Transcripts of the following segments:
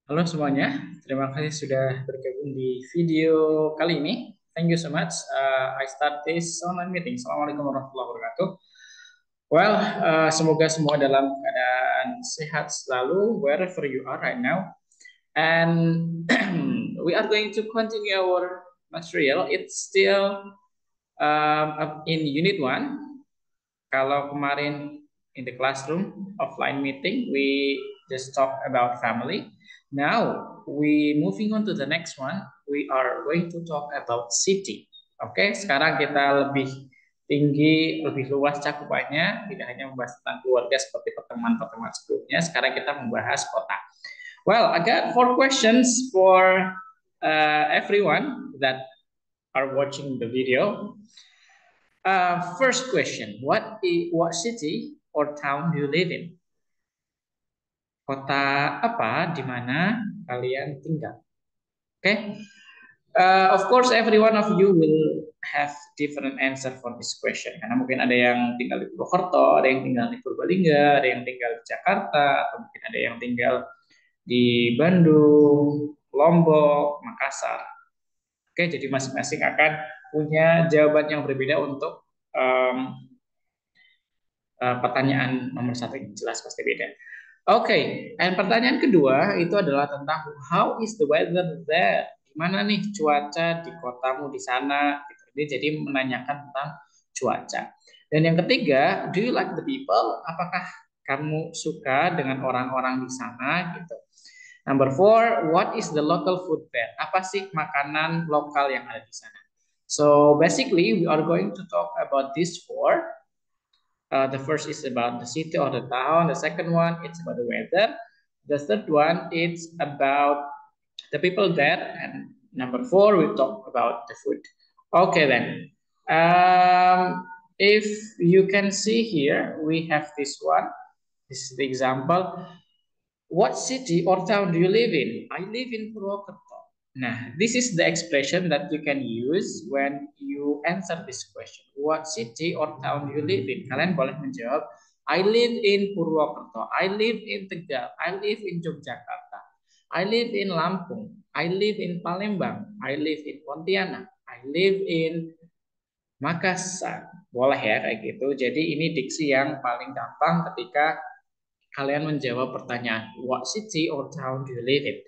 Halo semuanya, terima kasih sudah bergabung di video kali ini. Thank you so much. I start this online meeting. Assalamualaikum warahmatullahi wabarakatuh. Semoga semua dalam keadaan sehat selalu wherever you are right now. And we are going to continue our material. It's still in Unit 1. Kalau kemarin in the classroom offline meeting we just talk about family. Now we moving on to the next one. We are going to talk about city. Oke, sekarang kita lebih tinggi, lebih luas cakupannya, tidak hanya membahas tentang keluarga seperti pertemuan-pertemuan sebelumnya. Sekarang kita membahas kota. Well, I got four questions for everyone that are watching the video. First question, what city or town do you live in? Kota apa di mana kalian tinggal? Okay. Of course, every one of you will have different answer for this question. Karena mungkin ada yang tinggal di Purwokerto, ada yang tinggal di Purbalingga, ada yang tinggal di Jakarta, atau mungkin ada yang tinggal di Bandung, Lombok, Makassar. Oke, jadi masing-masing akan punya jawaban yang berbeda untuk pertanyaan nomor satu ini jelas pasti beda. Oke, dan pertanyaan kedua itu adalah tentang how is the weather there? Gimana nih cuaca di kotamu di sana? Gitu. Ini jadi menanyakan tentang cuaca. Dan yang ketiga, do you like the people? Apakah kamu suka dengan orang-orang di sana? Gitu. Number four, what is the local food there? Apa sih makanan lokal yang ada di sana? So basically, we are going to talk about these four. The first is about the city or the town. The second one, it's about the weather. The third one, it's about the people there. And number four, we talk about the food. Okay, then. If you can see here, we have this one. This is the example. What city or town do you live in? I live in Purwokerto. Nah, this is the expression that you can use when you answer this question. What city or town do you live in? Kalian boleh menjawab, I live in Purwokerto. I live in Tegal. I live in Yogyakarta. I live in Lampung. I live in Palembang. I live in Pontianak. I live in Makassar. Boleh ya kayak gitu. Jadi ini diksi yang paling gampang ketika kalian menjawab pertanyaan what city or town do you live in?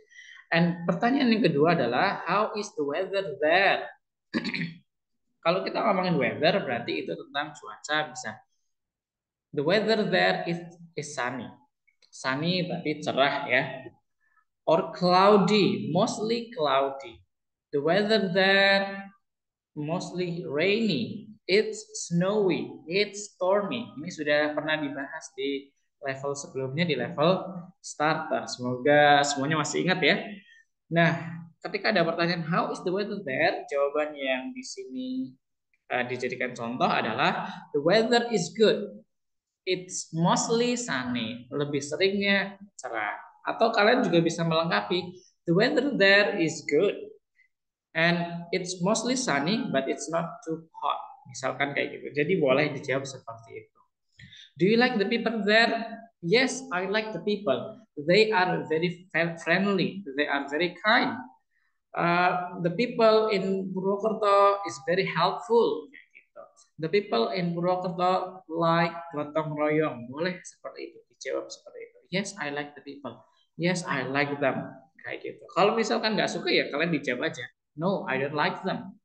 And pertanyaan yang kedua adalah how is the weather there? Kalau kita ngomongin weather berarti itu tentang cuaca bisa. The weather there is sunny. Sunny berarti cerah ya. Or cloudy, mostly cloudy. The weather there mostly rainy. It's snowy. It's stormy. Ini sudah pernah dibahas di level sebelumnya di level starter. Semoga semuanya masih ingat ya. Nah, ketika ada pertanyaan how is the weather there, jawaban yang di sini dijadikan contoh adalah the weather is good. It's mostly sunny. Lebih seringnya cerah. Atau kalian juga bisa melengkapi the weather there is good and it's mostly sunny but it's not too hot. Misalkan kayak gitu. Jadi boleh dijawab seperti itu. Do you like the people there? Yes, I like the people. They are very friendly. They are very kind. The people in Purwokerto is very helpful. Gitu. The people in Purwokerto like gotong royong. Boleh seperti itu dijawab seperti itu. Yes, I like the people. Yes, I like them. Kayak gitu. Kalau misalkan nggak suka ya kalian dijawab aja. No, I don't like them.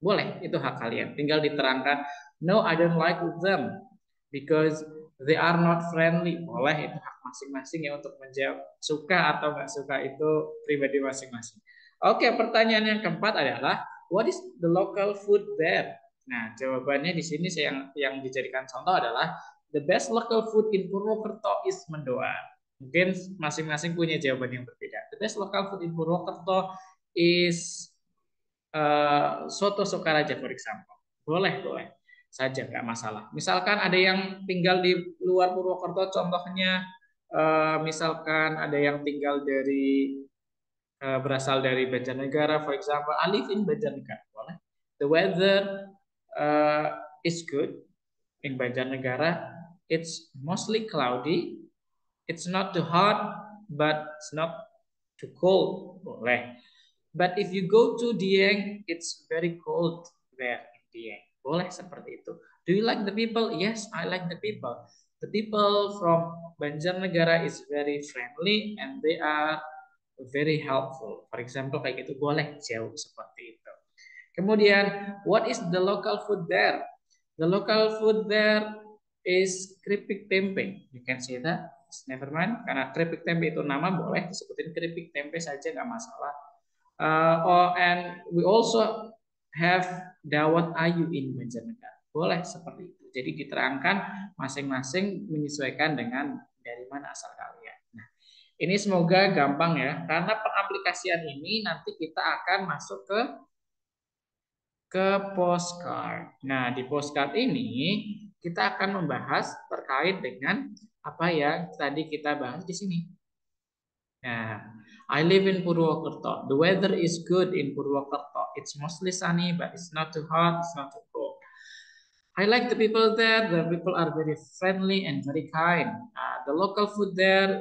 Boleh, itu hak kalian. Tinggal diterangkan, no, I don't like them because they are not friendly. Boleh, itu hak masing-masing ya untuk menjawab suka atau nggak suka itu pribadi masing-masing. Oke, pertanyaan yang keempat adalah what is the local food there? Nah, jawabannya di sini yang dijadikan contoh adalah the best local food in Purwokerto is mendoan. Mungkin masing-masing punya jawaban yang berbeda. The best local food in Purwokerto is soto Sokaraja for example. Boleh saja nggak masalah. Misalkan ada yang tinggal di luar Purwokerto, contohnya misalkan ada yang tinggal dari berasal dari Banjarnegara, for example, I live in Banjarnegara. Boleh. The weather is good in Banjarnegara. It's mostly cloudy. It's not too hot, but it's not too cold. Boleh. But if you go to Dieng, it's very cold there in Dieng. Boleh seperti itu. Do you like the people? Yes, I like the people. The people from Banjarnegara is very friendly and they are very helpful. For example, kayak gitu boleh jauh seperti itu. Kemudian, what is the local food there? The local food there is keripik tempe. You can say that. Never mind, karena keripik tempe itu nama boleh disebutin keripik tempe saja nggak masalah. And we also have dawat ayu in Banjarnegara. Boleh seperti itu. Jadi diterangkan masing-masing menyesuaikan dengan dari mana asal kalian. Nah, ini semoga gampang ya. Karena pengaplikasian ini nanti kita akan masuk ke postcard. Nah, di postcard ini kita akan membahas terkait dengan apa yang tadi kita bahas di sini. Nah, I live in Purwokerto. The weather is good in Purwokerto. It's mostly sunny, but it's not too hot, it's not too cold. I like the people there. The people are very friendly and very kind. The local food there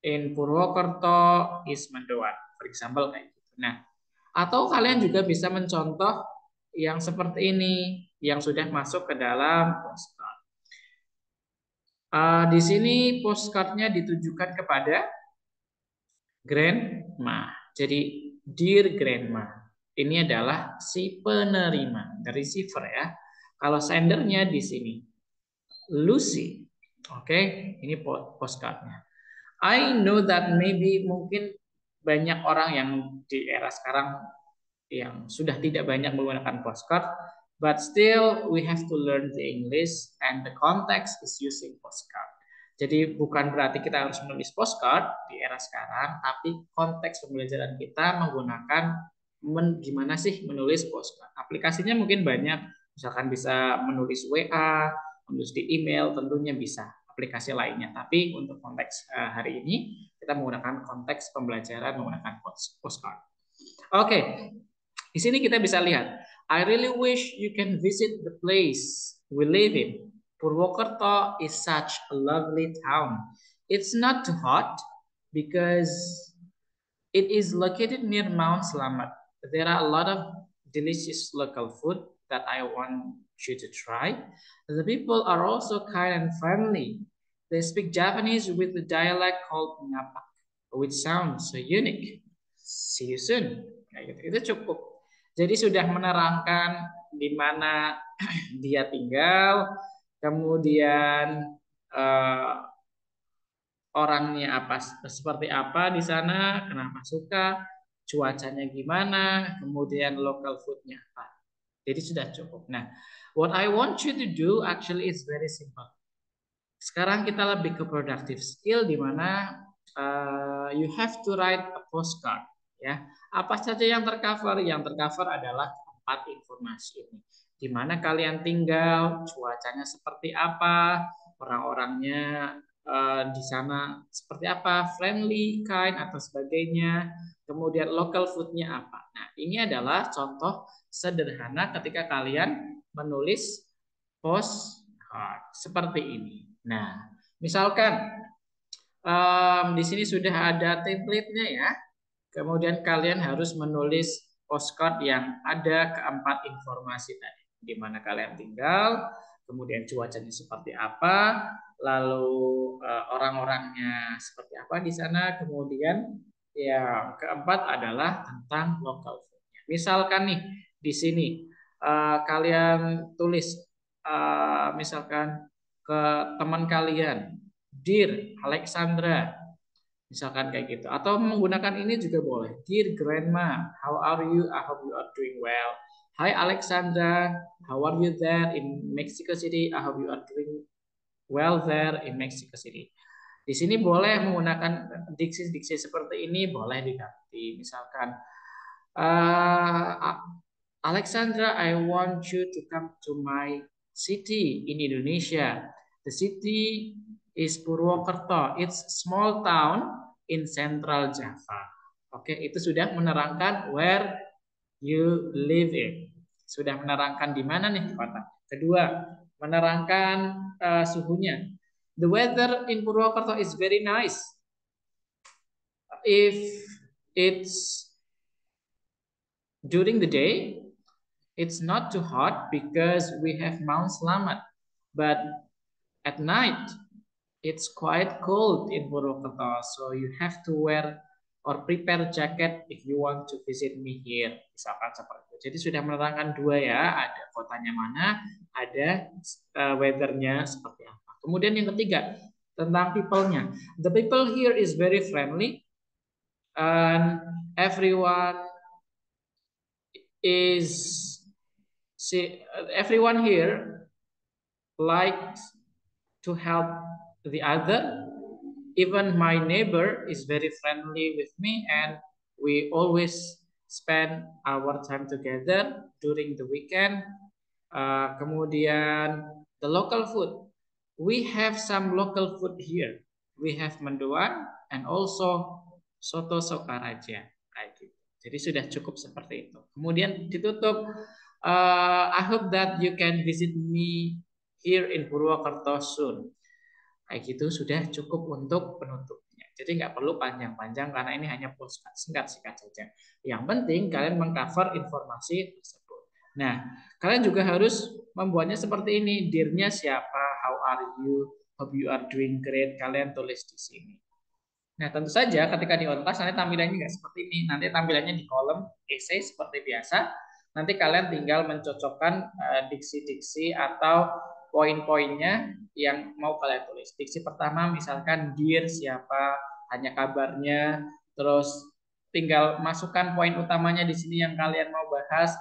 in Purwokerto is mendoan. For example, kayak gitu. Nah, atau kalian juga bisa mencontoh yang seperti ini, yang sudah masuk ke dalam postcard. Di sini postcardnya ditujukan kepada grandma. Jadi, dear grandma. Ini adalah si penerima, the receiver ya. Kalau sendernya di sini, Lucy. Oke, ini postcardnya. I know that maybe mungkin banyak orang yang di era sekarang yang sudah tidak banyak menggunakan postcard, but still we have to learn the English and the context is using postcard. Jadi bukan berarti kita harus menulis postcard di era sekarang, tapi konteks pembelajaran kita menggunakan gimana sih menulis postcard. Aplikasinya mungkin banyak, misalkan bisa menulis WA, menulis di email, tentunya bisa aplikasi lainnya. Tapi untuk konteks hari ini kita menggunakan konteks pembelajaran menggunakan postcard. Oke, di sini kita bisa lihat. I really wish you can visit the place we live in. Purwokerto is such a lovely town. It's not too hot because it is located near Mount Slamet. There are a lot of delicious local food that I want you to try. The people are also kind and friendly. They speak Japanese with a dialect called Ngapak, which sounds so unique. See you soon. Itu cukup. Jadi sudah menerangkan di mana dia tinggal, kemudian orangnya apa seperti apa di sana, kenapa suka, cuacanya gimana, kemudian local foodnya apa. Jadi sudah cukup. Nah, what I want you to do actually is very simple. Sekarang kita lebih ke productive skill di mana you have to write a postcard. Ya, apa saja yang tercover? Yang tercover adalah 4 informasi ini. Di mana kalian tinggal, cuacanya seperti apa, orang-orangnya di sana seperti apa, friendly, kind atau sebagainya. Kemudian local foodnya apa. Nah, ini adalah contoh sederhana ketika kalian menulis postcard seperti ini. Nah, misalkan di sini sudah ada template-nya ya. Kemudian kalian harus menulis postcard yang ada keempat informasi tadi. Di mana kalian tinggal, kemudian cuacanya seperti apa, lalu orang-orangnya seperti apa di sana, kemudian yang keempat adalah tentang local food-nya. Misalkan nih di sini kalian tulis misalkan ke teman kalian, Dear Alexandra, misalkan kayak gitu. Atau menggunakan ini juga boleh. Dear Grandma, how are you? I hope you are doing well. Hi Alexandra, how are you there in Mexico City? I hope you are doing well there in Mexico City. Di sini boleh menggunakan diksi-diksi seperti ini, boleh diganti. Misalkan, Alexandra, I want you to come to my city in Indonesia. The city is Purwokerto. It's a small town in Central Java. Oke, itu sudah menerangkan where you live in. Sudah menerangkan di mana nih kota. Kedua, menerangkan suhunya. The weather in Purwokerto is very nice. if it's during the day, it's not too hot because we have Mount Slamet. But at night, it's quite cold in Purwokerto, so you have to wear or prepare jacket if you want to visit me here. Misalkan seperti itu. Jadi sudah menerangkan dua ya, ada kotanya mana, ada weathernya seperti apa. Kemudian yang ketiga, tentang people-nya. The people here is very friendly and everyone is see everyone here likes to help the other. Even my neighbor is very friendly with me, and we always spend our time together during the weekend. Kemudian the local food, we have some local food here. We have mendoan and also soto Sokaraja kayak gitu. Jadi sudah cukup seperti itu. Kemudian ditutup. I hope that you can visit me here in Purwokerto soon. Kayak gitu sudah cukup untuk penutupnya. Jadi nggak perlu panjang-panjang karena ini hanya postcard singkat-singkat saja. Yang penting kalian mengcover informasi tersebut. Nah, kalian juga harus membuatnya seperti ini. Dear-nya siapa? How are you? Hope you are doing great. Kalian tulis di sini. Nah, tentu saja ketika di on class nanti tampilannya nggak seperti ini. Nanti tampilannya di kolom essay seperti biasa. Nanti kalian tinggal mencocokkan diksi-diksi atau poin-poinnya yang mau kalian tulis. Diksi pertama misalkan dear siapa, hanya kabarnya, terus tinggal masukkan poin utamanya di sini yang kalian mau bahas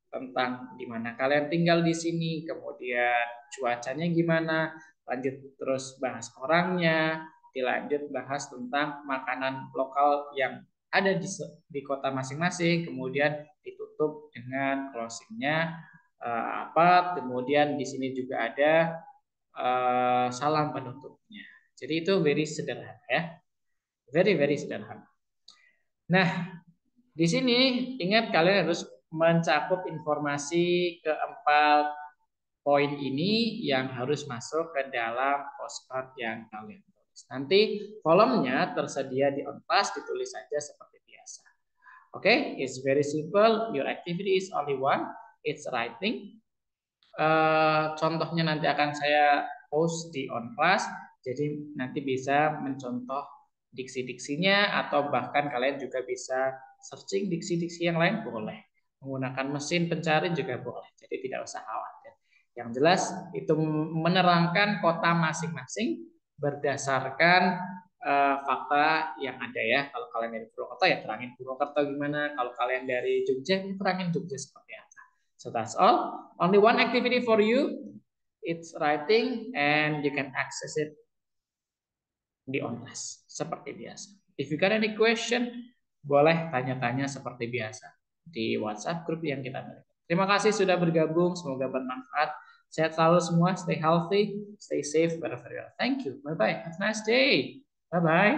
tentang di mana kalian tinggal di sini, kemudian cuacanya gimana, lanjut terus bahas orangnya, dilanjut bahas tentang makanan lokal yang ada di kota masing-masing, kemudian ditutup dengan closingnya apa, kemudian di sini juga ada salam penutupnya. Jadi itu very sederhana ya, very sederhana. Nah, di sini ingat kalian harus mencakup informasi keempat poin ini yang harus masuk ke dalam postcard yang kalian tulis. Nanti kolomnya tersedia di on class, ditulis saja seperti biasa. Oke, it's very simple. Your activity is only one. It's writing. Contohnya nanti akan saya post di on class. Jadi nanti bisa mencontoh diksi-diksinya atau bahkan kalian juga bisa searching diksi-diksi yang lain boleh. Menggunakan mesin pencari juga boleh. Jadi tidak usah khawatir. Yang jelas itu menerangkan kota masing-masing berdasarkan fakta yang ada ya. Kalau kalian dari Purwokerto ya terangin Purwokerto gimana. Kalau kalian dari Jogja ya terangin Jogja seperti apa. So that's all. Only one activity for you. It's writing and you can access it di on class seperti biasa. If you got any question, boleh tanya-tanya seperti biasa di WhatsApp grup yang kita miliki. Terima kasih sudah bergabung, semoga bermanfaat. Sehat selalu semua, stay healthy, stay safe wherever you are. Thank you. Bye bye. Have a nice day. Bye bye.